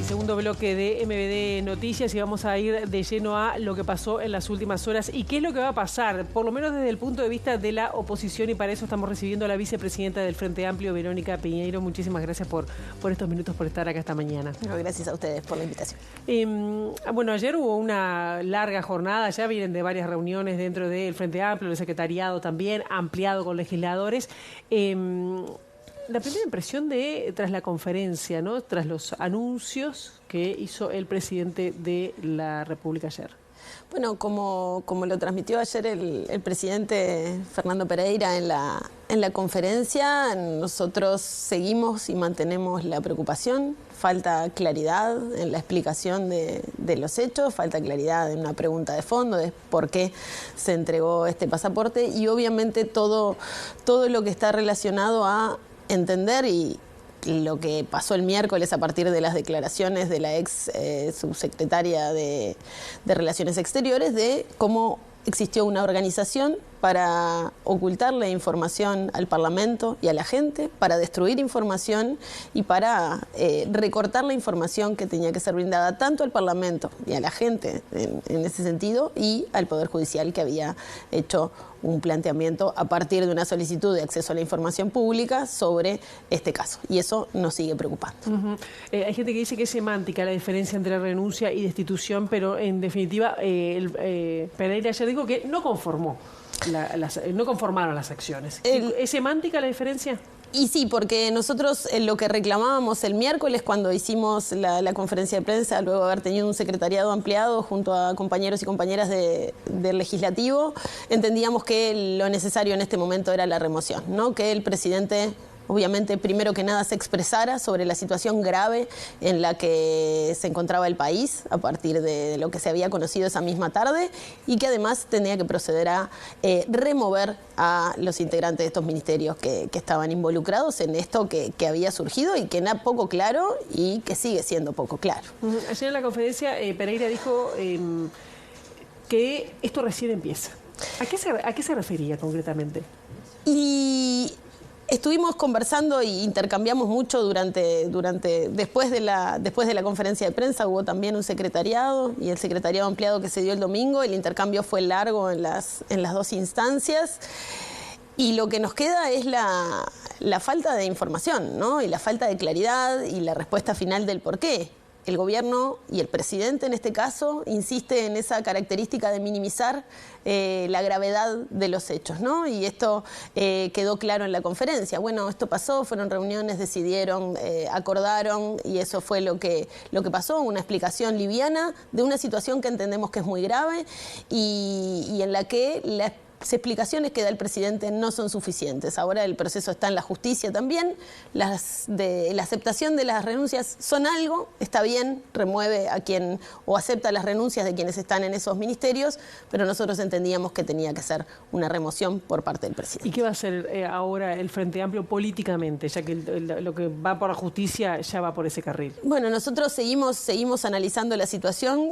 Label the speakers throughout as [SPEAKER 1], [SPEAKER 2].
[SPEAKER 1] segundo bloque de MBD Noticias y vamos a ir de lleno a lo que pasó en las últimas horas y qué es lo que va a pasar, por lo menos desde el punto de vista de la oposición, y para eso estamos recibiendo a la vicepresidenta del Frente Amplio, Verónica Piñeiro. Muchísimas gracias por estos minutos, por estar acá esta mañana.
[SPEAKER 2] No, gracias a ustedes por la invitación.
[SPEAKER 1] Bueno, ayer hubo una larga jornada, ya vienen de varias reuniones dentro del Frente Amplio, el secretariado también, ampliado con legisladores. La primera impresión tras la conferencia, ¿no? Tras los anuncios que hizo el presidente de la República ayer.
[SPEAKER 2] Bueno, como lo transmitió ayer el presidente Fernando Pereira en la conferencia, nosotros seguimos y mantenemos la preocupación. Falta claridad en la explicación de los hechos, falta claridad en una pregunta de fondo de por qué se entregó este pasaporte y obviamente todo lo que está relacionado a entender y lo que pasó el miércoles a partir de las declaraciones de la ex subsecretaria de Relaciones Exteriores de cómo existió una organización para ocultarle información al Parlamento y a la gente, para destruir información y para recortar la información que tenía que ser brindada tanto al Parlamento y a la gente en ese sentido y al Poder Judicial, que había hecho un planteamiento a partir de una solicitud de acceso a la información pública sobre este caso. Y eso nos sigue preocupando.
[SPEAKER 1] Hay gente que dice que es semántica la diferencia entre renuncia y destitución, pero en definitiva Pereira ayer dijo que no conformó. No conformaron las acciones. ¿Es semántica la diferencia?
[SPEAKER 2] Y sí, porque nosotros lo que reclamábamos el miércoles cuando hicimos la conferencia de prensa, luego de haber tenido un secretariado ampliado junto a compañeros y compañeras del legislativo, entendíamos que lo necesario en este momento era la remoción, ¿no? Que el presidente, obviamente, primero que nada se expresara sobre la situación grave en la que se encontraba el país a partir de lo que se había conocido esa misma tarde y que además tenía que proceder a remover a los integrantes de estos ministerios que estaban involucrados en esto que había surgido y que era poco claro y que sigue siendo poco claro.
[SPEAKER 1] Ayer en la conferencia Pereira dijo que esto recién empieza. ¿A qué se refería concretamente?
[SPEAKER 2] Y estuvimos conversando e intercambiamos mucho después de la conferencia de prensa. Hubo también un secretariado y el secretariado ampliado que se dio el domingo. El intercambio fue largo en las dos instancias. Y lo que nos queda es la falta de información, ¿no? Y la falta de claridad y la respuesta final del por qué. El gobierno y el presidente en este caso insiste en esa característica de minimizar la gravedad de los hechos, ¿no? Y esto quedó claro en la conferencia. Bueno, esto pasó, fueron reuniones, decidieron, acordaron y eso fue lo que pasó, una explicación liviana de una situación que entendemos que es muy grave y en la que las explicaciones que da el presidente no son suficientes. Ahora el proceso está en la justicia también. La aceptación de las renuncias son algo, está bien, remueve a quien o acepta las renuncias de quienes están en esos ministerios, pero nosotros entendíamos que tenía que ser una remoción por parte del presidente.
[SPEAKER 1] ¿Y qué va a hacer ahora el Frente Amplio políticamente, ya que lo que va por la justicia ya va por ese carril?
[SPEAKER 2] Bueno, nosotros seguimos analizando la situación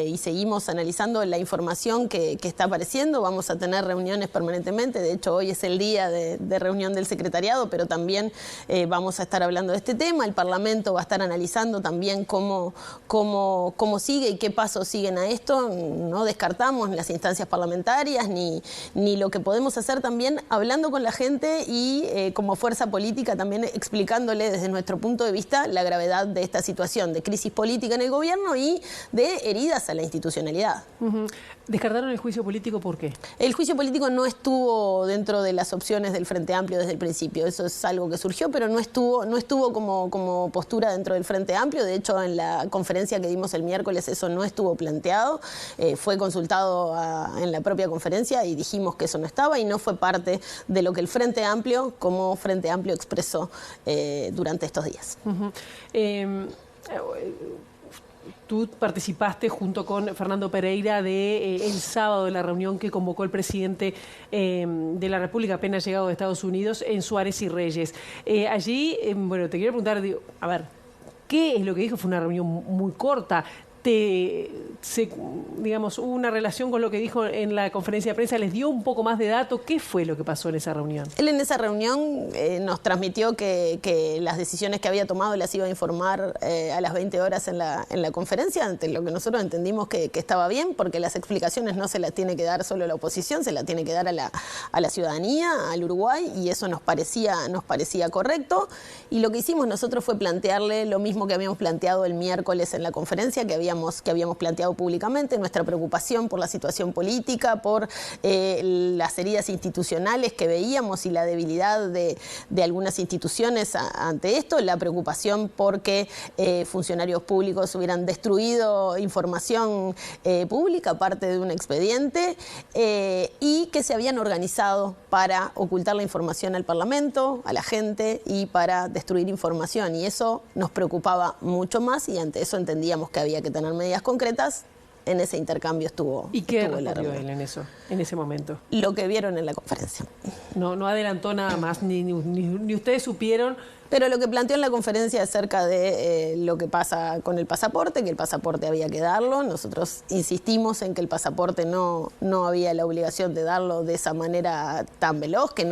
[SPEAKER 2] y seguimos analizando la información que está apareciendo. Vamos a tener reuniones permanentemente, de hecho hoy es el día de reunión del secretariado, pero también vamos a estar hablando de este tema. El Parlamento va a estar analizando también cómo sigue y qué pasos siguen a esto. No descartamos las instancias parlamentarias ni lo que podemos hacer también hablando con la gente y como fuerza política también explicándole desde nuestro punto de vista la gravedad de esta situación de crisis política en el gobierno y de heridas a la institucionalidad.
[SPEAKER 1] ¿Descartaron el juicio político por qué?
[SPEAKER 2] El juicio político no estuvo dentro de las opciones del Frente Amplio desde el principio. Eso es algo que surgió, pero no estuvo como postura dentro del Frente Amplio. De hecho, en la conferencia que dimos el miércoles eso no estuvo planteado. Fue consultado en la propia conferencia y dijimos que eso no estaba y no fue parte de lo que el Frente Amplio como Frente Amplio expresó durante estos días.
[SPEAKER 1] Tú participaste junto con Fernando Pereira el sábado de la reunión que convocó el presidente de la República apenas llegado de Estados Unidos en Suárez y Reyes. Allí, bueno, te quiero preguntar, a ver, ¿qué es lo que dijo? Fue una reunión muy corta. digamos, hubo una relación con lo que dijo en la conferencia de prensa, les dio un poco más de datos. ¿Qué fue lo que pasó en esa reunión?
[SPEAKER 2] Él en esa reunión nos transmitió que las decisiones que había tomado las iba a informar a las 20 horas en la conferencia, ante lo que nosotros entendimos que estaba bien, porque las explicaciones no se las tiene que dar solo la oposición, se las tiene que dar a la ciudadanía, al Uruguay, y eso nos parecía correcto. Y lo que hicimos nosotros fue plantearle lo mismo que habíamos planteado el miércoles en la conferencia, que habíamos planteado públicamente, nuestra preocupación por la situación política, por las heridas institucionales que veíamos y la debilidad de algunas instituciones ante esto, la preocupación porque funcionarios públicos hubieran destruido información pública, parte de un expediente, y que se habían organizado para ocultar la información al Parlamento, a la gente, y para destruir información. Y eso nos preocupaba mucho más, y ante eso entendíamos que había que tener medidas concretas. En ese intercambio estuvo.
[SPEAKER 1] ¿Y qué respondió él en ese momento?
[SPEAKER 2] Lo que vieron en la conferencia.
[SPEAKER 1] No adelantó nada más, ni ustedes supieron.
[SPEAKER 2] Pero lo que planteó en la conferencia acerca de lo que pasa con el pasaporte, que el pasaporte había que darlo. Nosotros insistimos en que el pasaporte no había la obligación de darlo de esa manera tan veloz, que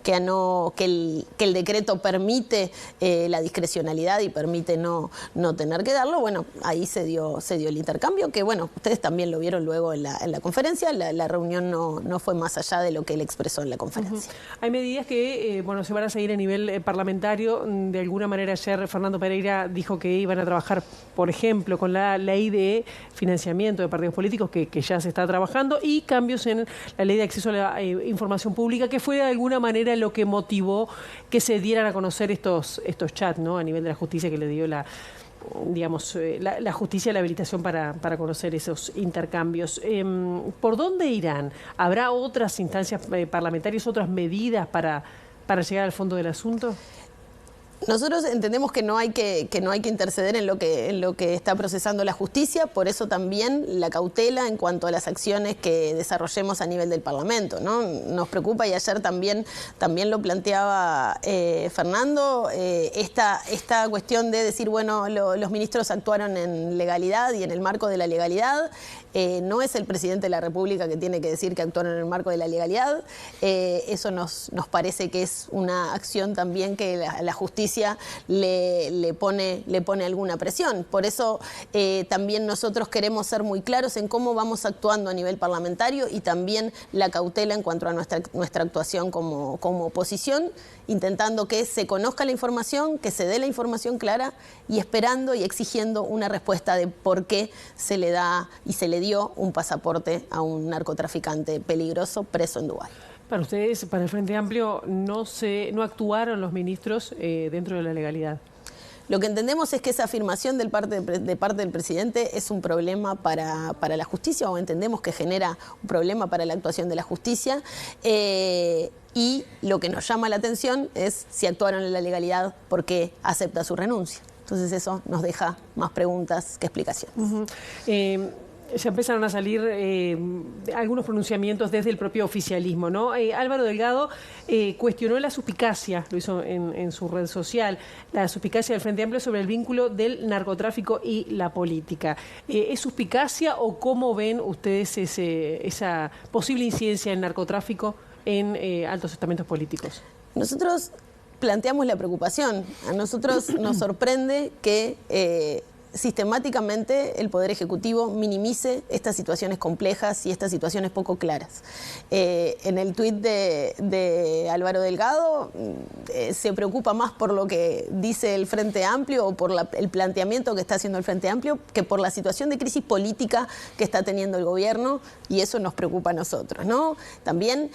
[SPEAKER 2] el decreto permite la discrecionalidad y permite no tener que darlo. Bueno, ahí se dio el intercambio, que bueno, ustedes también lo vieron luego en la conferencia. La reunión no fue más allá de lo que él expresó en la conferencia.
[SPEAKER 1] Hay medidas que se van a seguir a nivel parlamentario. De alguna manera ayer Fernando Pereira dijo que iban a trabajar, por ejemplo, con la ley de financiamiento de partidos políticos que ya se está trabajando, y cambios en la ley de acceso a la información pública, que fue de alguna manera lo que motivó que se dieran a conocer estos chats, ¿no? A nivel de la justicia, que le dio la justicia, la habilitación para conocer esos intercambios. ¿Por dónde irán? ¿Habrá otras instancias parlamentarias, otras medidas para llegar al fondo del asunto?
[SPEAKER 2] Nosotros entendemos que no hay que interceder en lo que está procesando la justicia, por eso también la cautela en cuanto a las acciones que desarrollemos a nivel del Parlamento, ¿no? Nos preocupa, y ayer también lo planteaba Fernando, esta cuestión de decir, bueno, los ministros actuaron en legalidad y en el marco de la legalidad. No es el presidente de la República que tiene que decir que actuaron en el marco de la legalidad. Eso nos parece que es una acción también que la justicia le pone alguna presión. Por eso también nosotros queremos ser muy claros en cómo vamos actuando a nivel parlamentario, y también la cautela en cuanto a nuestra actuación como oposición, intentando que se conozca la información, que se dé la información clara, y esperando y exigiendo una respuesta de por qué se le da y se le dio un pasaporte a un narcotraficante peligroso preso en Dubái.
[SPEAKER 1] Para ustedes, para el Frente Amplio, no actuaron los ministros dentro de la legalidad.
[SPEAKER 2] Lo que entendemos es que esa afirmación de parte del presidente es un problema para la justicia, o entendemos que genera un problema para la actuación de la justicia. Y lo que nos llama la atención es si actuaron en la legalidad, ¿por qué acepta su renuncia? Entonces eso nos deja más preguntas que explicaciones.
[SPEAKER 1] Ya empezaron a salir algunos pronunciamientos desde el propio oficialismo, ¿no? Álvaro Delgado cuestionó la suspicacia, lo hizo en su red social, la suspicacia del Frente Amplio sobre el vínculo del narcotráfico y la política. ¿Es suspicacia, o cómo ven ustedes esa posible incidencia del narcotráfico en altos estamentos políticos?
[SPEAKER 2] Nosotros planteamos la preocupación. A nosotros nos sorprende que sistemáticamente el Poder Ejecutivo minimice estas situaciones complejas y estas situaciones poco claras. En el tuit de Álvaro Delgado se preocupa más por lo que dice el Frente Amplio, o por el planteamiento que está haciendo el Frente Amplio, que por la situación de crisis política que está teniendo el gobierno, y eso nos preocupa a nosotros, ¿no? También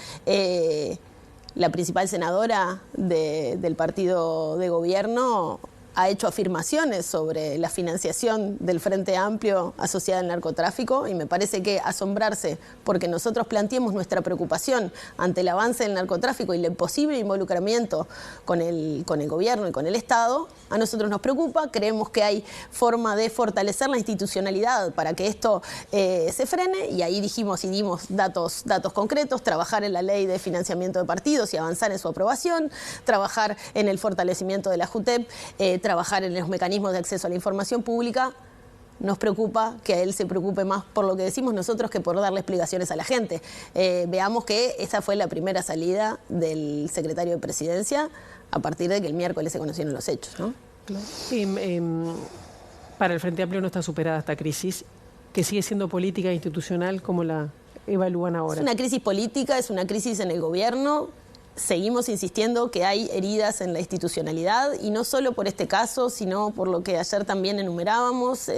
[SPEAKER 2] la principal senadora del partido de gobierno ha hecho afirmaciones sobre la financiación del Frente Amplio asociada al narcotráfico, y me parece que asombrarse porque nosotros planteemos nuestra preocupación ante el avance del narcotráfico y el posible involucramiento con el gobierno y con el Estado, a nosotros nos preocupa. Creemos que hay forma de fortalecer la institucionalidad para que esto se frene, y ahí dijimos y dimos datos concretos: trabajar en la ley de financiamiento de partidos y avanzar en su aprobación, trabajar en el fortalecimiento de la JUTEP, trabajar en los mecanismos de acceso a la información pública. nos preocupa que a él se preocupe más por lo que decimos nosotros que por darle explicaciones a la gente. Veamos que esa fue la primera salida del secretario de Presidencia a partir de que el miércoles se conocieron los hechos, ¿no?
[SPEAKER 1] Para el Frente Amplio no está superada esta crisis, que sigue siendo política e institucional, ¿cómo la evalúan ahora?
[SPEAKER 2] Es una crisis política, es una crisis en el gobierno. Seguimos insistiendo que hay heridas en la institucionalidad y no solo por este caso, sino por lo que ayer también enumerábamos,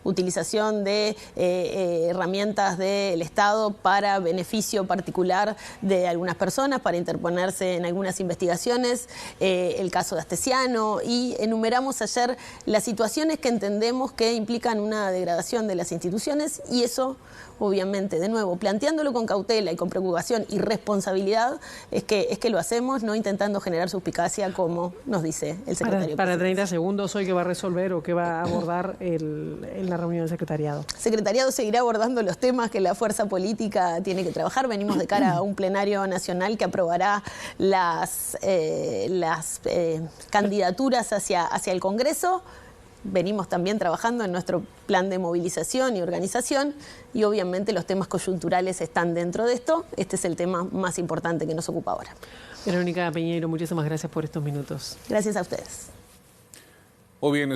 [SPEAKER 2] utilización de herramientas del Estado para beneficio particular de algunas personas, para interponerse en algunas investigaciones, el caso de Astesiano, y enumeramos ayer las situaciones que entendemos que implican una degradación de las instituciones y eso, obviamente, de nuevo, planteándolo con cautela y con preocupación y responsabilidad, es que lo hacemos, no intentando generar suspicacia como nos dice el secretario.
[SPEAKER 1] Para 30 segundos, ¿hoy qué va a resolver o qué va a abordar en la reunión del secretariado?
[SPEAKER 2] El secretariado seguirá abordando los temas que la fuerza política tiene que trabajar. Venimos de cara a un plenario nacional que aprobará las candidaturas hacia el Congreso. Venimos también trabajando en nuestro plan de movilización y organización y obviamente los temas coyunturales están dentro de esto. Este es el tema más importante que nos ocupa ahora.
[SPEAKER 1] Verónica Peñeiro, muchísimas gracias por estos minutos.
[SPEAKER 2] Gracias a ustedes.
[SPEAKER 3] O bien